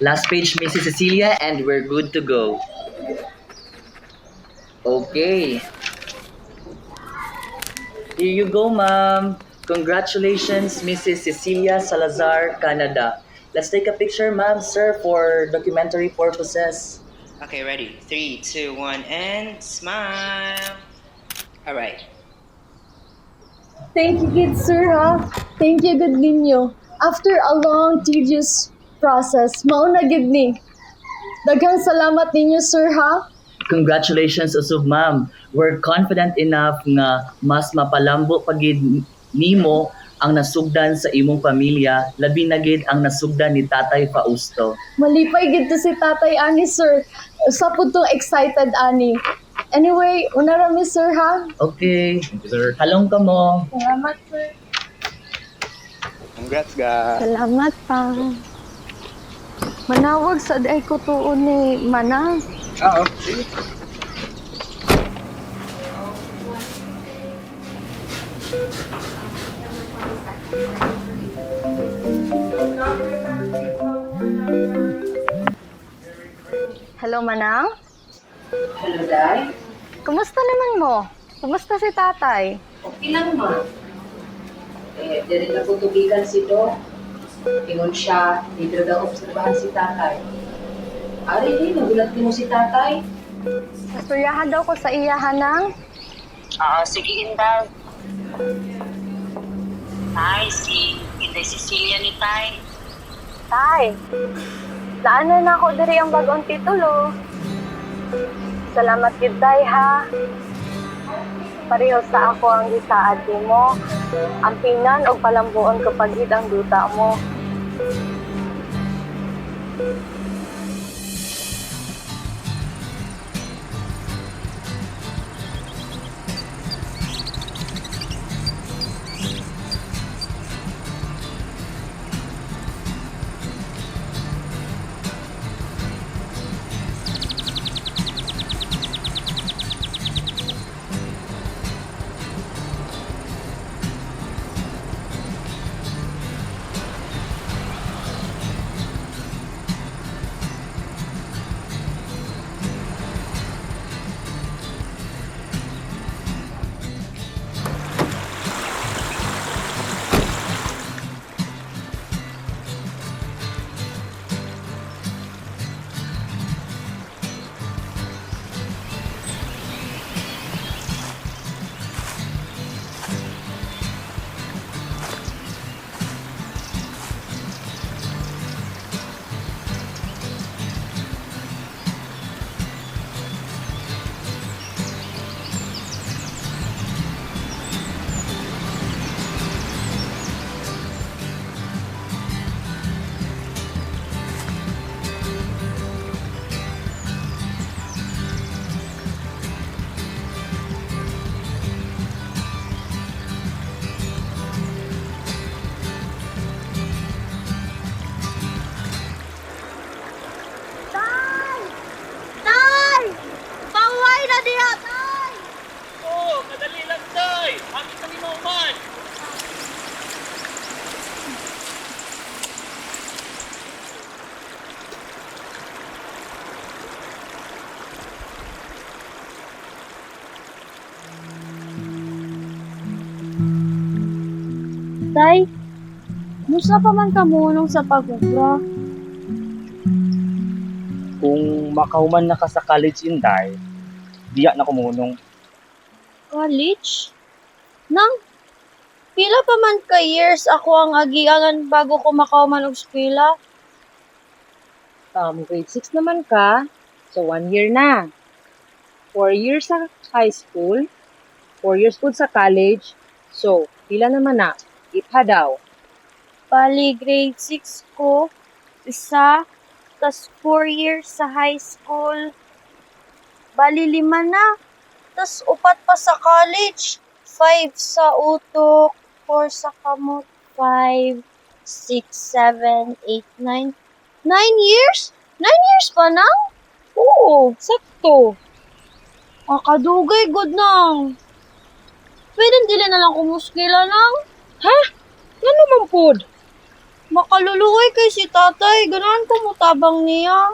Last page, Mrs. Cecilia, and we're good to go. Okay. Here you go, ma'am. Congratulations, Mrs. Cecilia Salazar, Canada. Let's take a picture, ma'am, sir, for documentary purposes. Okay, ready? 3, 2, 1, and smile. All right. Thank you, good sir, ha? Thank you, good ninyo. After a long, tedious process, mauna gid ni. Daghang salamat ninyo, sir, ha? Congratulations, usub, ma'am. We're confident enough nga mas mapalambo pagid nimo ang nasugdan sa imong pamilya, labi na gid ang nasugdan ni Tatay Fausto. Malipay gid to si tatay ani, sir. Sa po tong excited ani. Anyway, una rami, sir, ha? Okay. Thank you, sir. Halong ka mo. Salamat, sir. Congrats, ga. Salamat pa. Manawag sa day ko tuon ni Manang. Oo. Hello, Manang? Hello, Day. Kumusta naman mo? Kumusta si tatay? Okay lang, ma. Dili na ko tubigan si Do. Ingon siya, dito daw obserbahan si tatay. Ari, nagulat mo si tatay. Nasturyahan daw ko sa iyahan ng... Oo, sige Inday. Tay, si Inday Cecilia ni Tay. Tay, daanan na ako diri ang bagong titulo. Salamat gid tay ha. Pareho sa ako ang gisaad mo. Ampinan og palambuon kapag gid ang duta mo. Tay! Tay! Paway na diha, tay! Oo, madali lang, Tay. Bakit kami nauman? Tay, musta pa man kamunong sa pagkukla? Kung makahuman na ka sa college, Inday, diya na kumunong. College? Nang, pila pa man ka years ako ang agiangan bago ko makauman og eskwela? Grade 6 naman ka, so 1 year na. 4 years sa high school, 4 years po sa college, so pila naman na, ipha daw. Bali, grade 6 ko, isa, tas 4 years sa high school. Bali, 5 na, tas 4 pa sa college. 5 sa utok, 4 sa kamot, 5, 6, 7, 8, 9. 9 years? 9 years pa na? Oo, sakto. Kadugay, good nang. Pwede dili na lang kumuskila nang. Ha? Ano naman pod? Makaluluoy kay si tatay. Ganahan ko mutabang niya.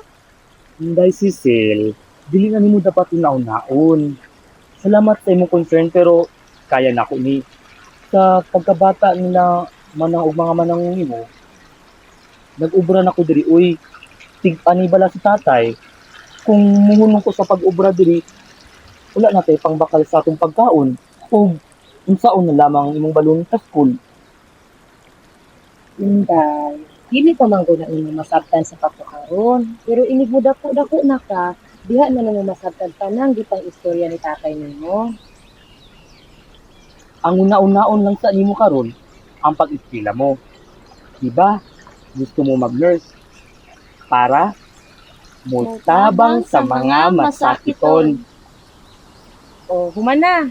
Inday Cecil, dili na nimo dapat unaon. Salamat sa imong concern pero kaya na ko ni sa pagkabata nila manang ug mga manang nimo. Nag-ubra na ko diri uy. Tig-ani bala si tatay. Kung muhunong ko sa pag-ubra diri, wala na tay pangbakal sa atong pagkaon. Ug unsaon na lamang imong balon sa school. Inday, dili pa man ko na imo masabtan sa pagkakaroon. Pero inig mo dako-dako na ka, diha na mo masabtan tanang gitang istorya ni tatay nimo. Ang una-unaon lang sa nimo karon ang pag-eskwela mo. Diba? Gusto mo mag-nurse para mutabang sa mga masakiton. O, human na.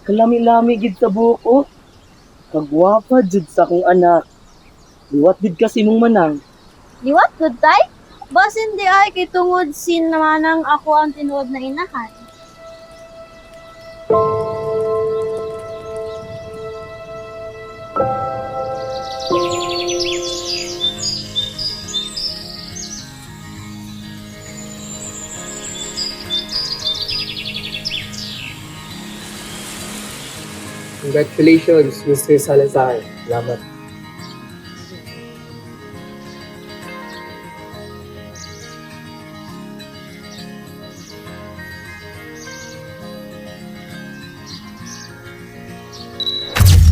Kalami-lami gid sa buhok oh. Kagwapa jud sa akong anak. Liwat gid kasi nung manang. Liwat good tay? Basin di ay kay tungod sin namanang ako ang tinuod na inahan. Congratulations, Mr. Salazar. Salamat.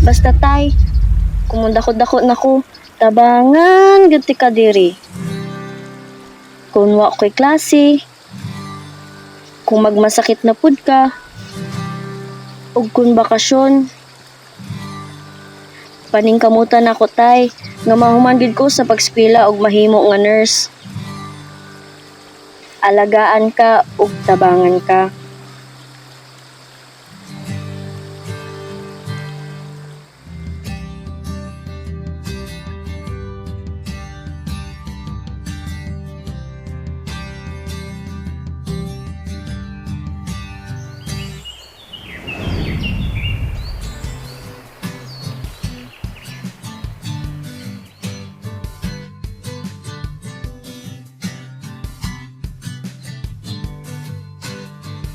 Basta tay, kumundakot-dakot na ko, tabangan gyud ti ka diri. Kung wa ko'y klase, kung magmasakit na pud ka, ug kung bakasyon, paningkamutan ako tay, nga mahuman gid ko sa pagskwela og mahimo nga nurse. Alagaan ka ug tabangan ka.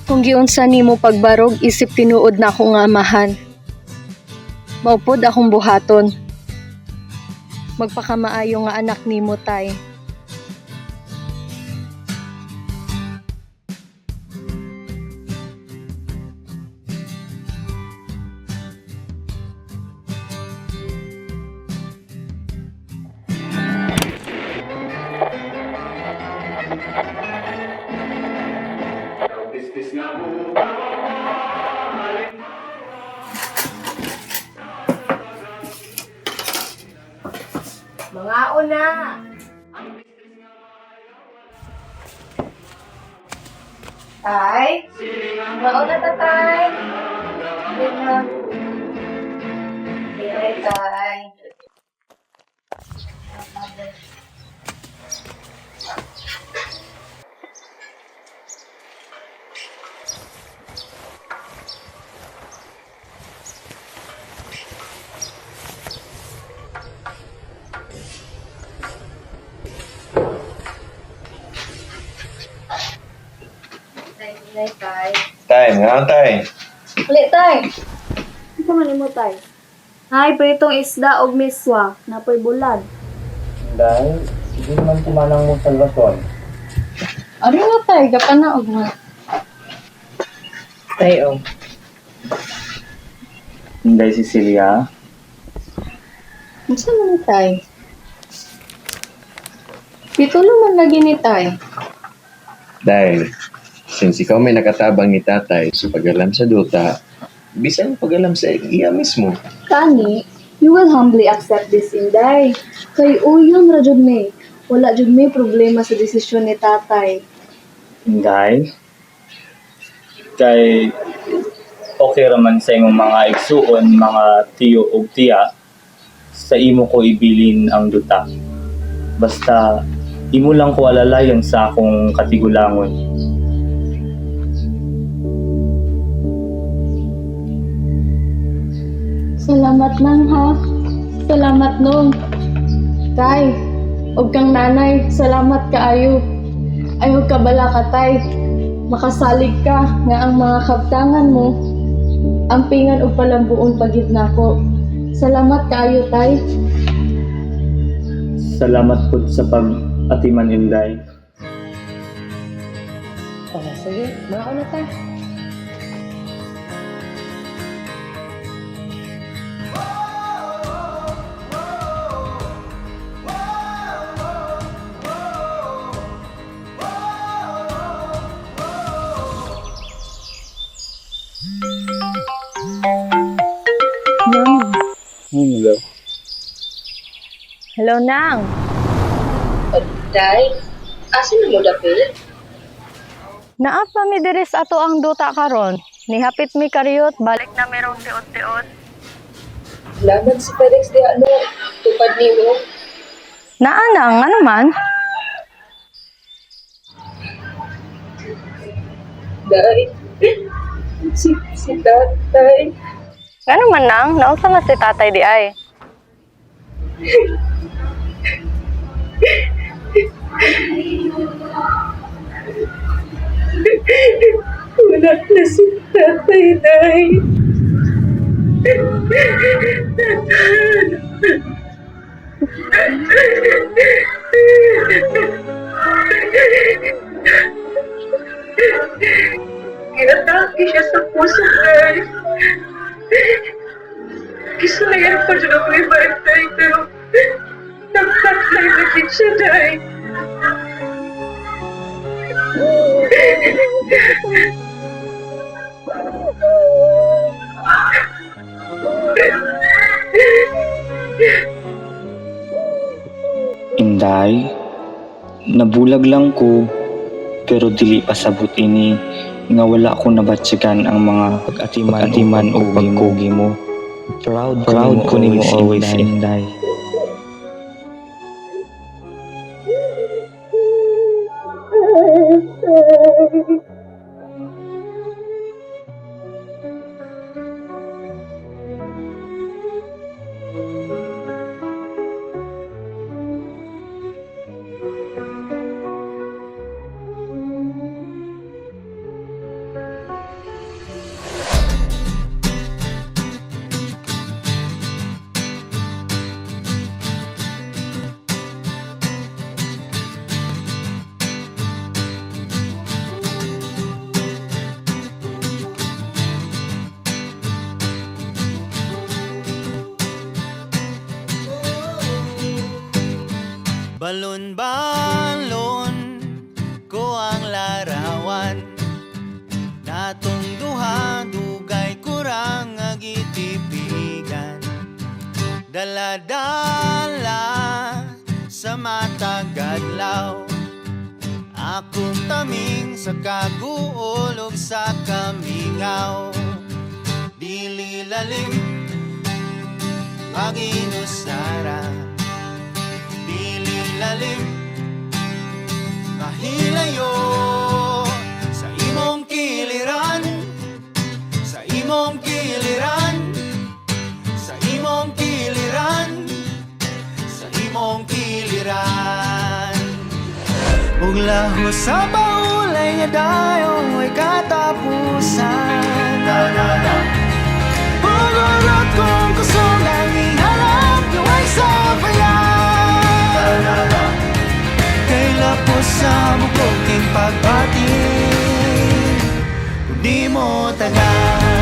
Kung giunsa nimo pagbarog isip tinuod na ako nga amahan. Maupod akong buhaton. Magpakamaayo nga anak nimo tay. Mga una. Tay? Mga una ta, tay. Wait na. Wait, tay. Tay, tay. Tay, nga tay. Ulit tay. Ito man mo tay. Hay, pritong isda og miswa, napoy bulad. Dahil hindi naman kumanang mo salvation. Ano nga tay, gapana og nga. Tayo. Inday Cecilia, Unsa man tay? Pitulo man lagi ni tay. Dahil, since ikaw may nakatabang ni tatay sa pag-alam sa duta, bisan pag-alam sa iya mismo. Kani, you will humbly accept this, Inday. Kay uyon ra jud me. Wala jud may problema sa desisyon ni tatay. Inday, kay okay raman sa imong mga igsuon, mga tiyo ug tiya, sa imo ko ibilin ang duta. Basta imo lang ko alalayon sa akong katigulangon. Salamat man ha. Salamat nung. Tay, og kang nanay, salamat kaayo. Ayaw ka bala ka, tay. Makasalig ka nga ang mga kabtangan mo. Ampingan og palambuong pagid nako. Salamat kaayo, tay. Salamat po sa pag-atiman, Inday. Oh, sige, mga na ta. Hello. Hello, Nang. Day, asan na mo dapit? Naapa mi diri sa ato ang duta karon. Nihapit mi karyot, balik na merong tiot-tiot. Laman si FedEx di ano, tupad ni mo. Naanang, ano man? Day, si tatay. Ano man nang? Nausa na si tatay di ay. Wala na si tatay, Day. Ginatake siya sa puso, Day. Kisalayan pa siya ng iba, Day, pero nagpatay na din siya, Day. Inday, nabulag lang ko, pero dili pasabot ini nga wala ko nabatsyagan ang mga pag-atiman o pagkugi mo. Proud ko nimo always, Inday. Balon-balon ko ang larawan, natong duha dugay kurang agitipigan. Dala-dala sa matag adlaw, akong taming sa kaguolog sa kamingaw. Dili lalim paginusara, lalim mahilayo sa imong kiliran, sa imong kiliran, sa imong kiliran, sa imong kiliran. Ug laho sa baulay nga dayong way katapusan. Pagurot kong kusog ang ihalap luway sa bayan. Kay lapos sa mukong king pagbati, di mo tagal.